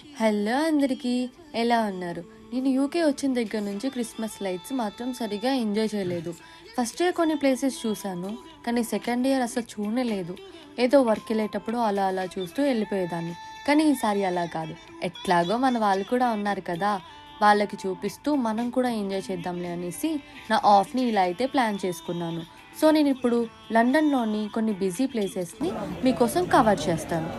Hello అందరికీ, ఎలా ఉన్నారు? నేను యూకే వచ్చిన దగ్గర నుంచి క్రిస్మస్ లైట్స్ మాత్రం సరిగా ఎంజాయ్ చేయలేదు. ఫస్ట్ ఇయర్ కొన్ని ప్లేసెస్ చూశాను, కానీ సెకండ్ ఇయర్ అసలు చూడలేదు. ఏదో వర్క్ వెళ్ళేటప్పుడు అలా అలా చూస్తూ వెళ్ళిపోయేదాన్ని. కానీ ఈసారి అలా కాదు. ఎట్లాగో మన వాళ్ళు కూడా ఉన్నారు కదా, వాళ్ళకి చూపిస్తూ మనం కూడా ఎంజాయ్ చేద్దాంలే అనేసి నా ఆఫ్ని ఇలా అయితే ప్లాన్ చేసుకున్నాను. సో నేను ఇప్పుడు లండన్లోని కొన్ని బిజీ ప్లేసెస్ని మీకోసం కవర్ చేస్తాను.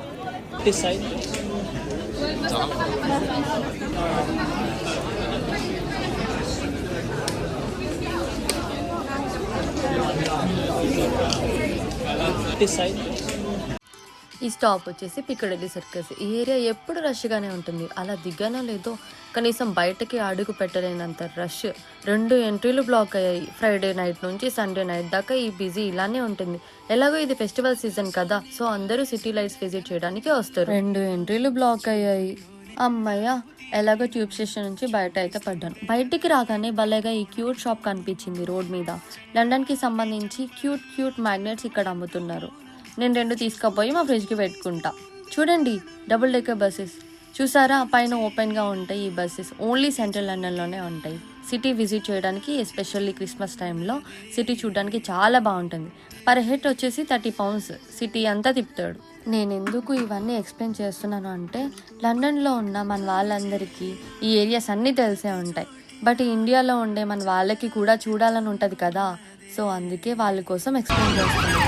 ఈ స్టాప్ వచ్చేసి పిక్కడెల్లి సర్కస్. ఈ ఏరియా ఎప్పుడు రష్గానే ఉంటుంది. అలా దిగానో లేదో కనీసం బయటకి అడుగు పెట్టలేనంత రష్. 2 ఎంట్రీలు బ్లాక్ అయ్యాయి. ఫ్రైడే నైట్ నుంచి సండే నైట్ దాకా ఈ బిజీ ఇలానే ఉంటుంది. ఎలాగో ఇది ఫెస్టివల్ సీజన్ కదా, సో అందరూ సిటీ లైట్స్ విజిట్ చేయడానికి వస్తారు. 2 ఎంట్రీలు బ్లాక్ అయ్యాయి. అమ్మయ్య, ఎలాగో ట్యూబ్ స్టేషన్ నుంచి బయట అయితే పడ్డాను. బయటికి రాగానే భలేగా ఈ క్యూట్ షాప్ కనిపించింది రోడ్ మీద. లండన్కి సంబంధించి క్యూట్ మ్యాగ్నెట్స్ ఇక్కడ అమ్ముతున్నారు. నేను 2 తీసుకుపోయి మా ఫ్రిడ్జ్కి పెట్టుకుంటా. చూడండి, డబుల్ డెక్కర్ బస్సెస్ చూసారా, పైన ఓపెన్గా ఉంటాయి. ఈ బస్సెస్ ఓన్లీ సెంట్రల్ లండన్లోనే ఉంటాయి. సిటీ విజిట్ చేయడానికి, ఎస్పెషల్లీ క్రిస్మస్ టైంలో సిటీ చూడడానికి చాలా బాగుంటుంది. పర్ హెడ్ వచ్చేసి £30 సిటీ అంతా తిప్పుతాడు. నేను ఎందుకు ఇవన్నీ ఎక్స్ప్లెయిన్ చేస్తున్నాను అంటే, లండన్లో ఉన్న మన వాళ్ళందరికీ ఈ ఏరియాస్ అన్నీ తెలిసే ఉంటాయి. బట్ ఇండియాలో ఉండే మన వాళ్ళకి కూడా చూడాలని ఉంటుంది కదా, సో అందుకే వాళ్ళ కోసం ఎక్స్ప్లెయిన్ చేస్తున్నాను.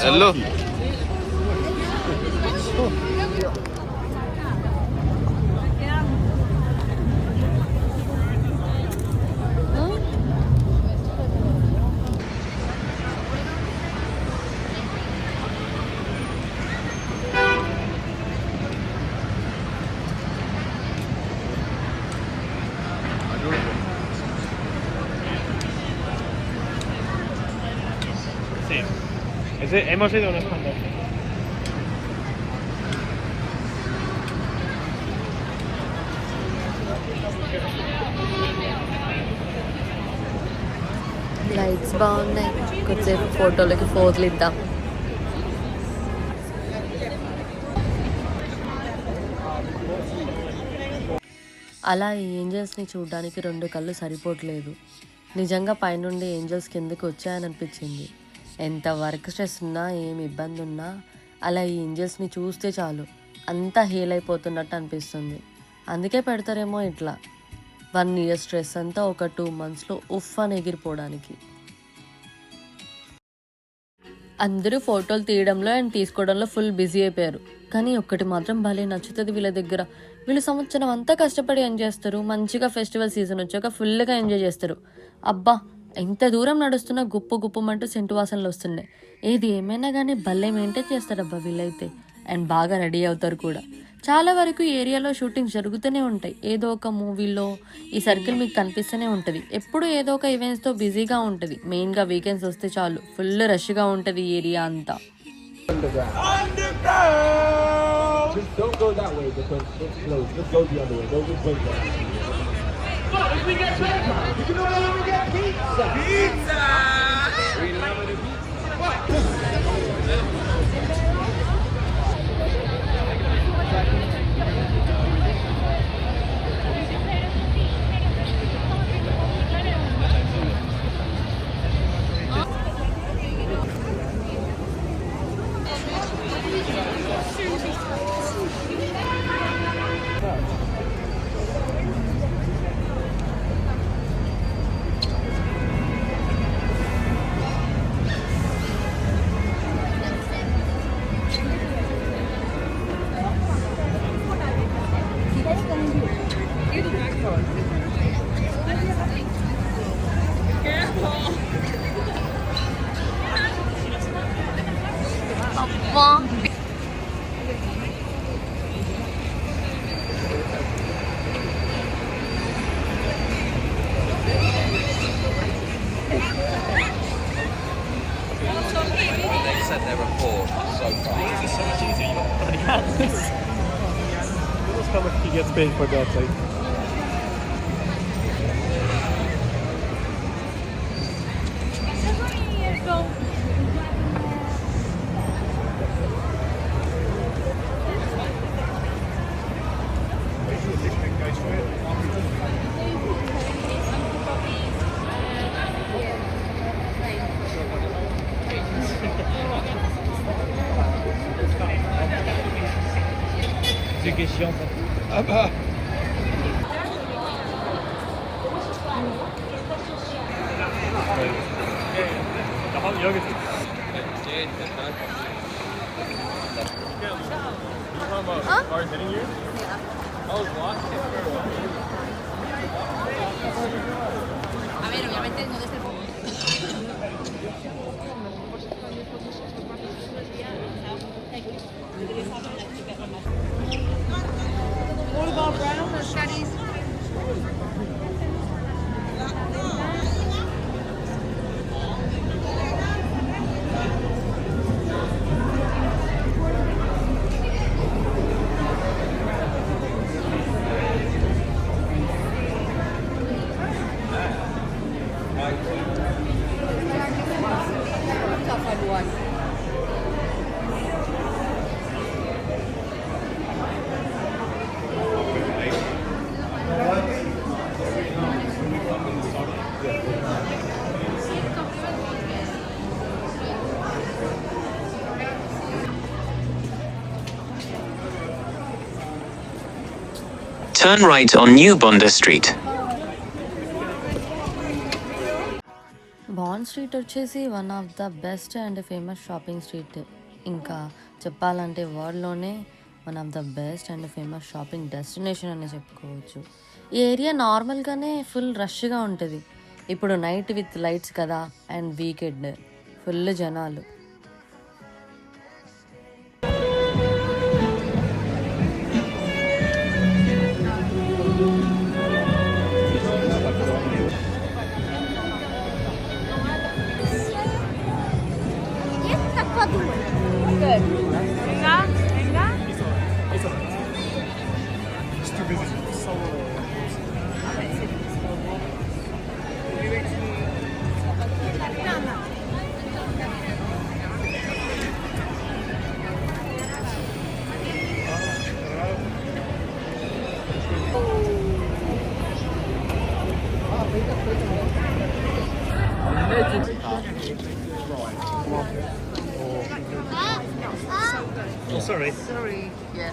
Hello. Sí. Hemos ido unos cuantos. Lights బాగున్నాయి. కొద్దిసేపు ఫోటోలకి ఫోజులు ఇద్దాం. అలా ఈ ఏంజల్స్ని చూడడానికి 2 కళ్ళు సరిపోవట్లేదు. నిజంగా పైనుండి ఏంజల్స్ కిందకి వచ్చాయని అనిపించింది. ఎంత వర్క్ స్ట్రెస్ ఉన్నా, ఏమి ఇబ్బంది ఉన్నా అలా ఈ ఏంజల్స్ని చూస్తే చాలు అంతా హీల్ అయిపోతున్నట్టు అనిపిస్తుంది. అందుకే పెడతారేమో ఇట్లా. 1 ఇయర్ స్ట్రెస్ అంతా ఒక 2 monthsలో ఉఫ్ అని ఎగిరిపోవడానికి. అందరూ ఫోటోలు తీయడంలో అండ్ తీసుకోవడంలో ఫుల్ బిజీ అయిపోయారు. కానీ ఒక్కటి మాత్రం భలే నచ్చుతుంది వీళ్ళ దగ్గర. వీళ్ళు సంవత్సరం అంతా కష్టపడి ఎంజాయ్ చేస్తారు. మంచిగా ఫెస్టివల్ సీజన్ వచ్చాక ఫుల్గా ఎంజాయ్ చేస్తారు. అబ్బా, ఎంత దూరం నడుస్తున్నా గుప్పమంటూ సెంటు వాసనలు వస్తున్నాయి. ఏది ఏమైనా కానీ భలే మెయింటైన్ చేస్తారబ్బా వీళ్ళైతే. అండ్ బాగా రెడీ అవుతారు కూడా. చాలా వరకు ఈ ఏరియాలో షూటింగ్స్ జరుగుతూనే ఉంటాయి. ఏదో ఒక మూవీలో ఈ సర్కిల్ మీకు కనిపిస్తూనే ఉంటుంది. ఎప్పుడు ఏదో ఒక ఈవెంట్స్తో బిజీగా ఉంటుంది. మెయిన్గా వీకెండ్స్ వస్తే చాలు ఫుల్ రష్గా ఉంటుంది ఈ ఏరియా అంతా. They said there were 4. This is so much easier. You got bloody hands. That's how much he gets paid for God's sake. C'est qui est chiant ça. Ah bah. 여기 있어. Are hitting you? I was watching it for a while. A ver, obviamente no desde el Volleyball brown or studies? Turn right on New Bond Street. Bond Street వచ్చేసి one of the best and famous shopping street. ఇంకా చెప్పాలంటే వరల్డ్లోనే one of the best and famous shopping destination అని చెప్పుకోవచ్చు. ఈ area నార్మల్గానే full రష్గా ఉంటుంది. ఇప్పుడు నైట్ విత్ లైట్స్ కదా అండ్ వీకెండ్ ఫుల్ జనాలు. Oh, sorry. Sorry. Yeah.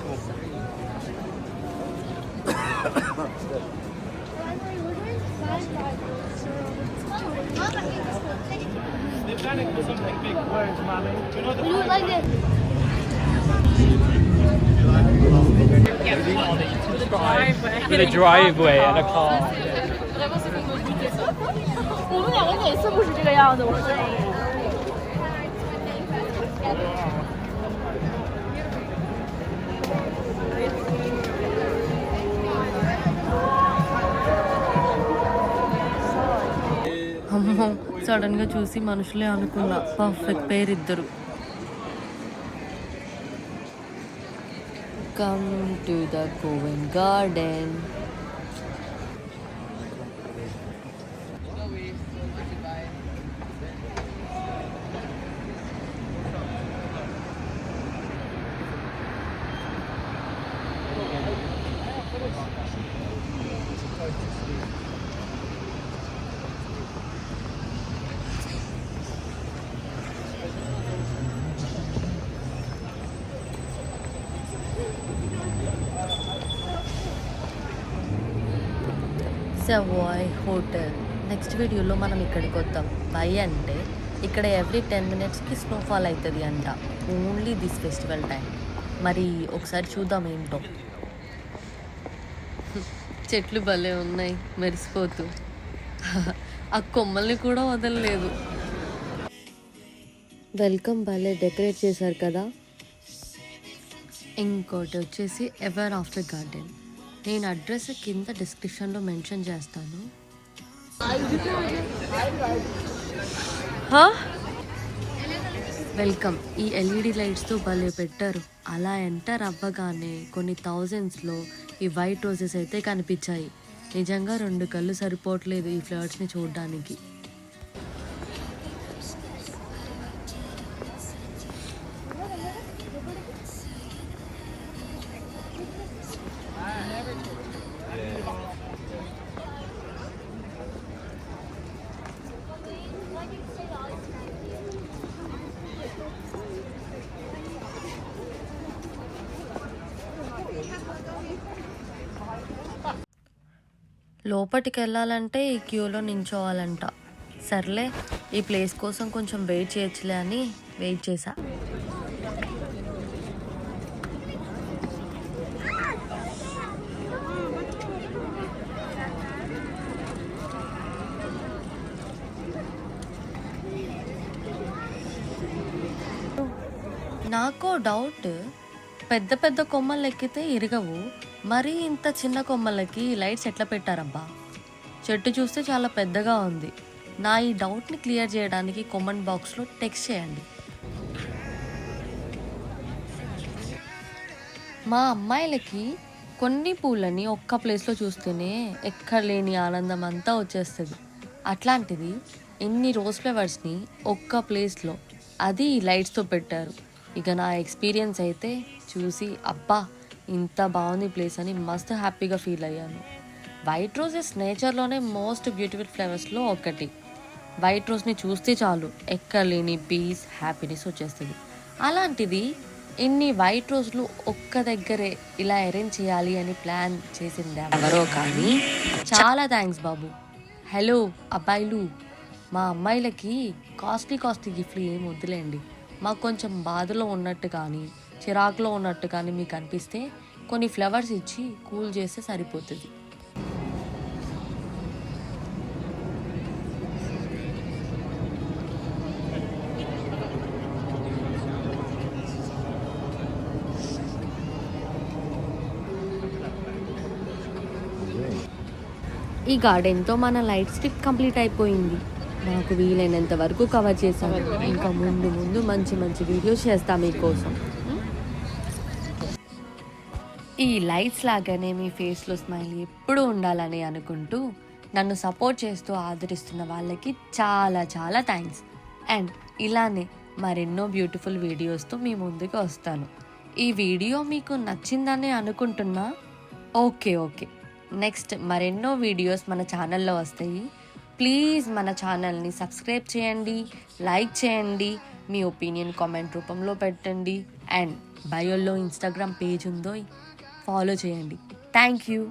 They're planning for something big. Where's mommy? Do you know the Do it like this. with a driveway and a car? 我们两个每次不是这个样子，我说。 అమ్మో సడన్గా చూసి మనుషులే అనుకున్నా. Perfect పేరు ఇద్దరు. Come to the Covent Garden. Savoy hotel. Next వీడియోలో మనం ఇక్కడికి వద్దాం. వై అంటే ఇక్కడ ఎవ్రీ 10 minutesకి స్నోఫాల్ అవుతుంది అంట. Only this festival time. మరి ఒకసారి చూద్దాం ఏంటో. చెట్లు భలే ఉన్నాయి మెరిసిపోతూ. ఆ కొమ్మల్ని కూడా వదలలేదు. వెల్కమ్ భలే డెకరేట్ చేశారు కదా. ఇంకోటి వచ్చేసి ఎవర్ ఆఫ్టర్ గార్డెన్. నేను అడ్రస్ కింద డిస్క్రిప్షన్లో మెన్షన్ చేస్తాను. వెల్కమ్. ఈ ఎల్ఈడి లైట్స్తో భలే పెట్టారు. అలా ఎంటర్ అవ్వగానే కొన్ని థౌజండ్స్లో ఈ వైట్ రోజెస్ అయితే కనిపించాయి. నిజంగా 2 కళ్ళు సరిపోవట్లేదు ఈ ఫ్లవర్స్ని చూడడానికి. లోపటికి వెళ్ళాలంటే ఈ క్యూలో నించోవాలంట. సర్లే ఈ ప్లేస్ కోసం కొంచెం వెయిట్ చేయొచ్చులే అని వెయిట్ చేశా. నాకో డౌట్, పెద్ద పెద్ద కొమ్మలు ఎక్కితే ఇరగవు, మరీ ఇంత చిన్న కొమ్మలకి లైట్స్ ఎట్లా పెట్టారబ్బా? చెట్టు చూస్తే చాలా పెద్దగా ఉంది. నా ఈ డౌట్ని క్లియర్ చేయడానికి కామెంట్ బాక్స్లో టెక్స్ట్ చేయండి. మా అమ్మాయిలకి కొన్ని పూలని ఒక్క ప్లేస్లో చూస్తేనే ఎక్కడ లేని ఆనందం అంతా వచ్చేస్తుంది. అట్లాంటిది ఎన్ని రోజ్ ఫ్లవర్స్ని ఒక్క ప్లేస్లో, అది ఈ లైట్స్తో పెట్టారు. ఇక నా ఎక్స్పీరియన్స్ అయితే చూసి అబ్బా ఇంత బాగుంది ప్లేస్ అని మస్తు హ్యాపీగా ఫీల్ అయ్యాను. వైట్ రోజెస్ నేచర్లోనే మోస్ట్ బ్యూటిఫుల్ ఫ్లవర్స్లో ఒకటి. వైట్ రోజ్ని చూస్తే చాలు ఎక్కలేని పీస్, హ్యాపీనెస్ వచ్చేస్తుంది. అలాంటిది ఇన్ని వైట్ రోజులు ఒక్క దగ్గరే ఇలా అరేంజ్ చేయాలి అని ప్లాన్ చేసింది ఎవరో కానీ చాలా థ్యాంక్స్ బాబు. హలో అబ్బాయిలు, మా అమ్మాయిలకి కాస్ట్లీ గిఫ్ట్లు ఏం వద్దులేండి. మాకు కొంచెం బాధలో ఉన్నట్టు కానీ చిరాకులో ఉన్నట్టు కానీ మీకు అనిపిస్తే కొన్ని ఫ్లవర్స్ ఇచ్చి కూల్ చేస్తే సరిపోతుంది. ఈ గార్డెన్తో మన లైట్ స్ట్రిప్ కంప్లీట్ అయిపోయింది. నాకు వీలైనంత వరకు కవర్ చేశాను. ఇంకా ముందు మంచి వీడియోస్ చేస్తాం మీకోసం. ఈ లైట్స్ లాగానే మీ ఫేస్లో స్మైల్ ఎప్పుడూ ఉండాలని అనుకుంటూ నన్ను సపోర్ట్ చేస్తూ ఆదరిస్తున్న వాళ్ళకి చాలా చాలా థ్యాంక్స్. అండ్ ఇలానే మరెన్నో బ్యూటిఫుల్ వీడియోస్తో మీ ముందుకు వస్తాను. ఈ వీడియో మీకు నచ్చిందని అనుకుంటున్నా. ఓకే నెక్స్ట్ మరెన్నో వీడియోస్ మన ఛానల్లో వస్తాయి. ప్లీజ్ మన ఛానల్ని సబ్స్క్రైబ్ చేయండి, లైక్ చేయండి, మీ ఒపీనియన్ కామెంట్ రూపంలో పెట్టండి. అండ్ బయోలో ఇన్స్టాగ్రామ్ పేజ్ ఉందో ఫాలో చేయండి. Thank you.